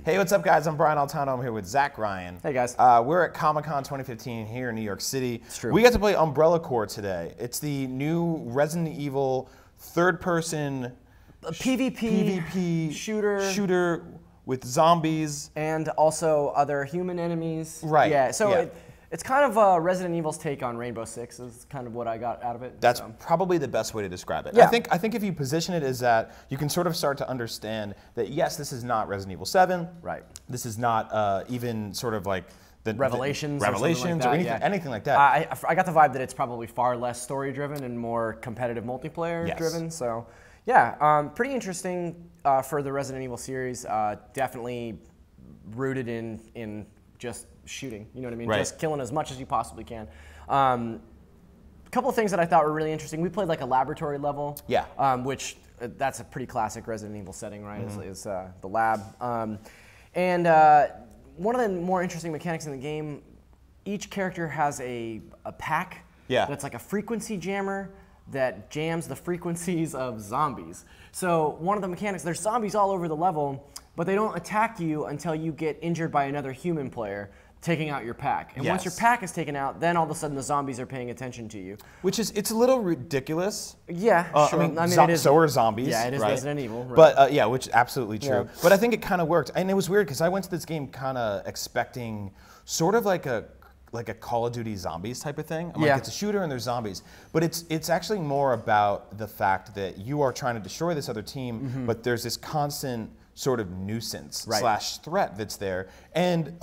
Hey, what's up, guys? I'm Brian Altano. I'm here with Zach Ryan. Hey, guys. We're at Comic-Con 2015 here in New York City. It's true. We got to play Umbrella Corps today. It's the new Resident Evil third-person PvP shooter with zombies. And also other human enemies. Right. Yeah, so yeah. It's kind of Resident Evil's take on Rainbow Six is kind of what I got out of it. That's probably the best way to describe it. Yeah. I think if you position it as that, you can sort of start to understand that, yes, this is not Resident Evil 7. Right. This is not even sort of like the Revelations or anything like that. I got the vibe that it's probably far less story-driven and more competitive multiplayer-driven. Yes. So, yeah, pretty interesting for the Resident Evil series. Definitely rooted in just shooting, you know what I mean? Right. Just killing as much as you possibly can. A couple of things that I thought were really interesting. We played like a laboratory level, Yeah. Which that's a pretty classic Resident Evil setting, right? Mm-hmm. Is the lab. And one of the more interesting mechanics in the game, each character has a pack that's like a frequency jammer that jams the frequencies of zombies. So one of the mechanics, there's zombies all over the level, but they don't attack you until you get injured by another human player taking out your pack. And once your pack is taken out, then all of a sudden the zombies are paying attention to you. Which is, it's a little ridiculous. Yeah, sure. I mean it is, so are zombies. Yeah, it is right? Resident Evil. Right. But yeah, which is absolutely true. Yeah. But I think it kind of worked. And it was weird because I went to this game kind of expecting sort of like a Call of Duty zombies type of thing. I'm like, it's a shooter and there's zombies. But it's actually more about the fact that you are trying to destroy this other team, but there's this constant sort of nuisance slash threat that's there. And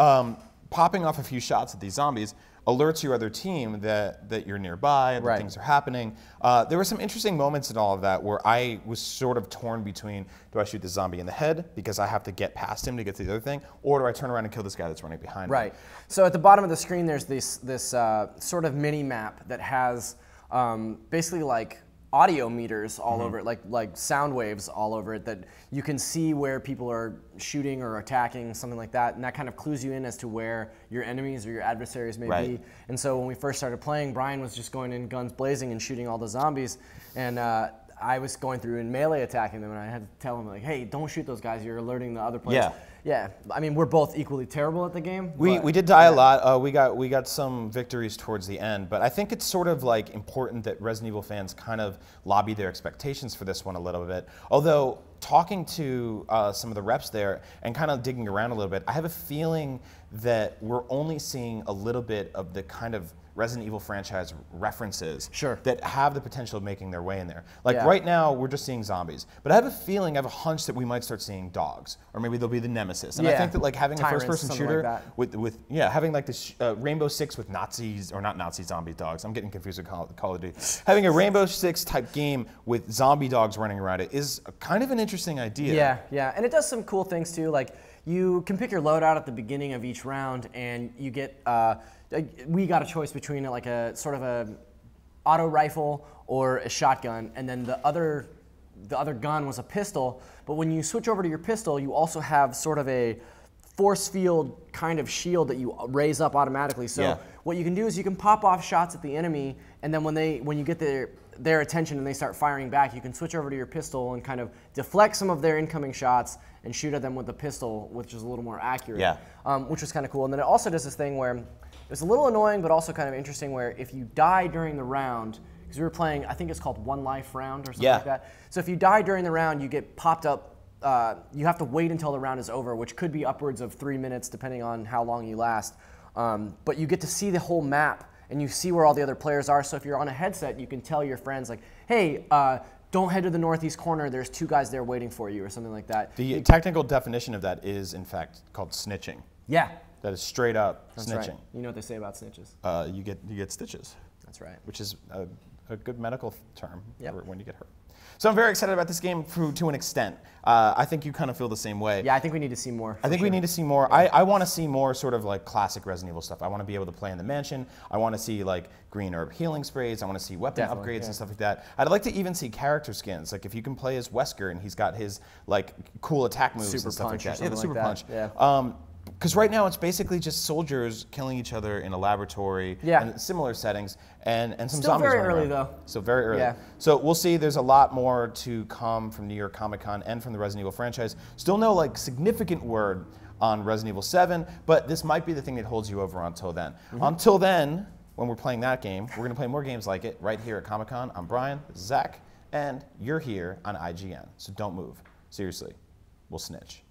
popping off a few shots at these zombies alerts your other team that you're nearby and that things are happening. There were some interesting moments in all of that where I was sort of torn between, do I shoot the zombie in the head because I have to get past him to get to the other thing, or do I turn around and kill this guy that's running behind me? Right. So at the bottom of the screen, there's this sort of mini map that has basically like audio meters all over it, like sound waves all over it, that you can see where people are shooting or attacking, something like that, and that kind of clues you in as to where your enemies or your adversaries may be. And so when we first started playing, Brian was just going in guns blazing and shooting all the zombies, and I was going through and melee attacking them, and I had to tell him, like, hey, don't shoot those guys, you're alerting the other players. Yeah, I mean, we're both equally terrible at the game. We did die a lot. We got some victories towards the end, but I think it's sort of like important that Resident Evil fans kind of lobby their expectations for this one a little bit. Although talking to some of the reps there and kind of digging around a little bit, I have a feeling that we're only seeing a little bit of the kind of Resident Evil franchise references that have the potential of making their way in there. Like right now, we're just seeing zombies. But I have a feeling, I have a hunch that we might start seeing dogs, or maybe they'll be the nemesis. And I think that like having a first-person shooter with having like this Rainbow Six with Nazis, or not Nazi zombie dogs. I'm getting confused with Call of Duty. Having a Rainbow Six type game with zombie dogs running around it is kind of an interesting idea. Yeah, and it does some cool things too. Like you can pick your loadout at the beginning of each round, and you get. We got a choice between like a sort of a auto rifle or a shotgun, and then the other gun was a pistol. But when you switch over to your pistol, you also have sort of a force field kind of shield that you raise up automatically. So what you can do is you can pop off shots at the enemy, and then when you get their attention and they start firing back, you can switch over to your pistol and kind of deflect some of their incoming shots and shoot at them with the pistol, which is a little more accurate, which was kind of cool. And then it also does this thing where it's a little annoying, but also kind of interesting, where if you die during the round, because we were playing, I think it's called one life round or something like that. So if you die during the round, you get popped up. You have to wait until the round is over, which could be upwards of 3 minutes, depending on how long you last. But you get to see the whole map, and you see where all the other players are. So if you're on a headset, you can tell your friends, like, hey, don't head to the northeast corner. There's 2 guys there waiting for you, or something like that. The technical definition of that is, in fact, called snitching. Yeah. That is straight up snitching. Right. You know what they say about snitches? You get stitches. That's right. Which is a good medical term for when you get hurt. So I'm very excited about this game to an extent. I think you kind of feel the same way. Yeah, I think we need to see more. I think we need to see more. I want to see more sort of like classic Resident Evil stuff. I want to be able to play in the mansion. I want to see like green herb healing sprays. I want to see weapon upgrades and stuff like that. I'd like to even see character skins. Like if you can play as Wesker and he's got his like cool attack moves and stuff like that. Yeah, the super punch. Yeah. Because right now it's basically just soldiers killing each other in a laboratory and similar settings, and some Still zombies very running early around. though. So very early. So we'll see. There's a lot more to come from New York Comic Con and from the Resident Evil franchise. Still no like significant word on Resident Evil 7, but this might be the thing that holds you over until then. Until then, when we're playing that game, we're going to play more games like it right here at Comic-Con. I'm Brian, this is Zach, and you're here on IGN, so don't move. Seriously, we'll snitch.